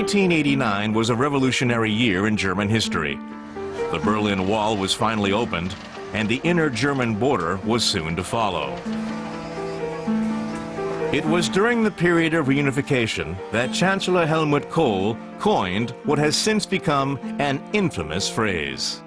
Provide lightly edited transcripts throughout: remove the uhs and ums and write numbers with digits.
1989 was a revolutionary year in German history. The Berlin Wall was finally opened, and the inner German border was soon to follow. It was during the period of reunification that Chancellor Helmut Kohl coined what has since become an infamous phrase.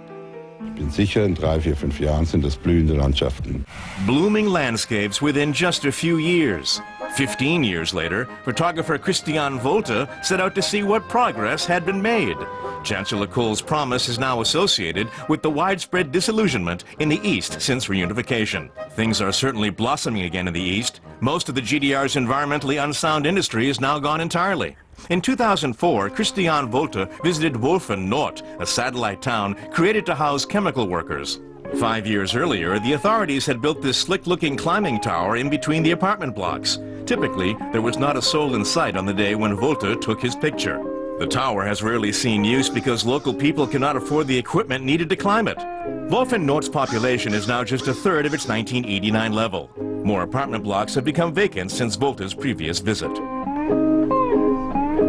Ich bin sicher, in 3, 4, 5 Jahren sind das blühende Landschaften. Blooming landscapes within just a few years. 15 years later, photographer Christian Wolter set out to see what progress had been made. Chancellor Kohl's promise is now associated with the widespread disillusionment in the East since reunification. Things are certainly blossoming again in the East. Most of the GDR's environmentally unsound industry is now gone entirely. In 2004, Christian Wolter visited Wolfen, a satellite town created to house chemical workers. 5 years earlier, the authorities had built this slick-looking climbing tower in between the apartment blocks. Typically, there was not a soul in sight on the day when Wolter took his picture. The tower has rarely seen use because local people cannot afford the equipment needed to climb it. Wolfen population is now just a third of its 1989 level. More apartment blocks have become vacant since Wolter's previous visit.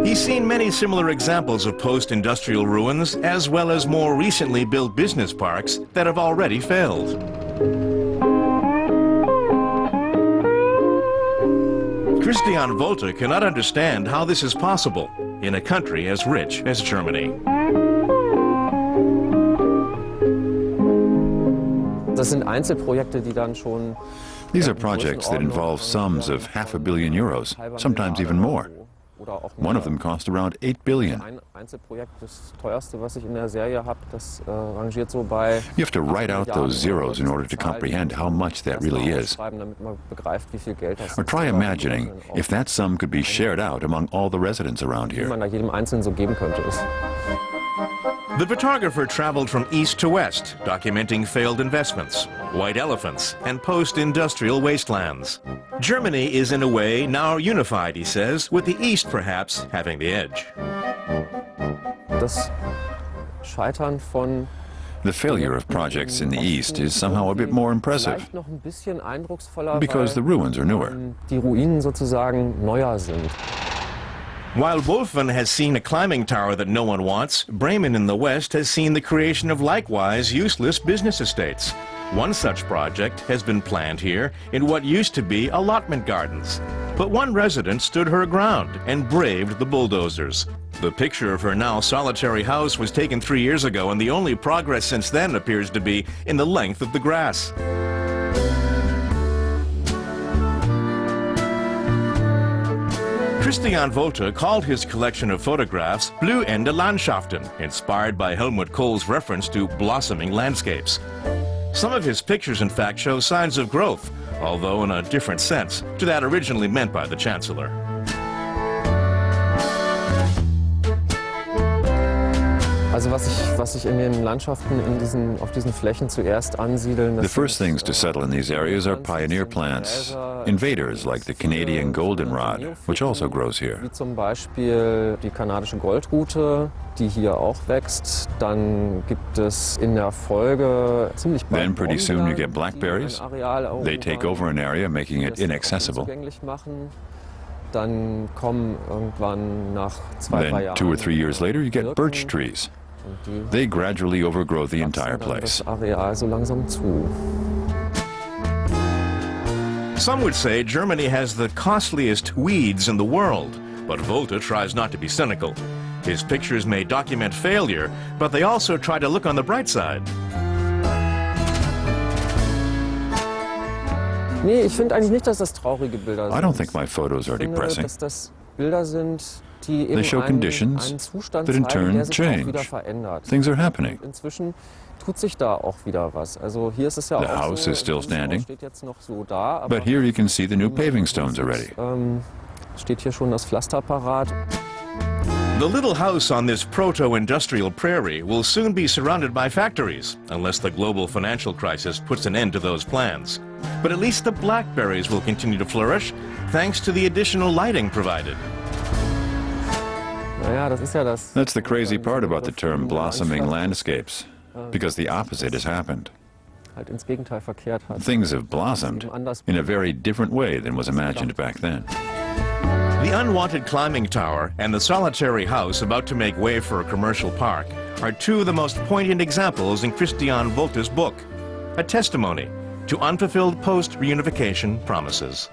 He's seen many similar examples of post-industrial ruins, as well as more recently built business parks that have already failed. Christian Wolter cannot understand how this is possible in a country as rich as Germany. These are projects that involve sums of €500 million, sometimes even more. One of them cost around 8 billion. You have to write out those zeros in order to comprehend how much that really is. Or try imagining if that sum could be shared out among all the residents around here. The photographer traveled from east to west, documenting failed investments, white elephants, and post-industrial wastelands. Germany is in a way now unified, he says, with the East perhaps having the edge. The failure of projects in the East is somehow a bit more impressive, because the ruins are newer. While Wolfen has seen a climbing tower that no one wants, Bremen in the West has seen the creation of likewise useless business estates. One such project has been planned here in what used to be allotment gardens. But one resident stood her ground and braved the bulldozers. The picture of her now solitary house was taken 3 years ago, and the only progress since then appears to be in the length of the grass. Christian Wolter called his collection of photographs Blühende Landschaften, inspired by Helmut Kohl's reference to blossoming landscapes. Some of his pictures, in fact, show signs of growth, although in a different sense to that originally meant by the Chancellor. The first things to settle in these areas are pioneer plants, invaders like the Canadian goldenrod, which also grows here. Then pretty soon you get blackberries. They take over an area, making it inaccessible. Then 2 or 3 years later you get birch trees. They gradually overgrow the entire place. Some would say Germany has the costliest weeds in the world, but Wolter tries not to be cynical. His pictures may document failure, but they also try to look on the bright side. I don't think my photos are depressing. They show conditions that in turn change. Things are happening. The house is still standing, but here you can see the new paving stones already. The little house on this proto-industrial prairie will soon be surrounded by factories, unless the global financial crisis puts an end to those plans. But at least the blackberries will continue to flourish, thanks to the additional lighting provided. That's the crazy part about the term blossoming landscapes, because the opposite has happened. Things have blossomed in a very different way than was imagined back then. The unwanted climbing tower and the solitary house about to make way for a commercial park are two of the most poignant examples in Christian Wolter's book, a testimony to unfulfilled post-reunification promises.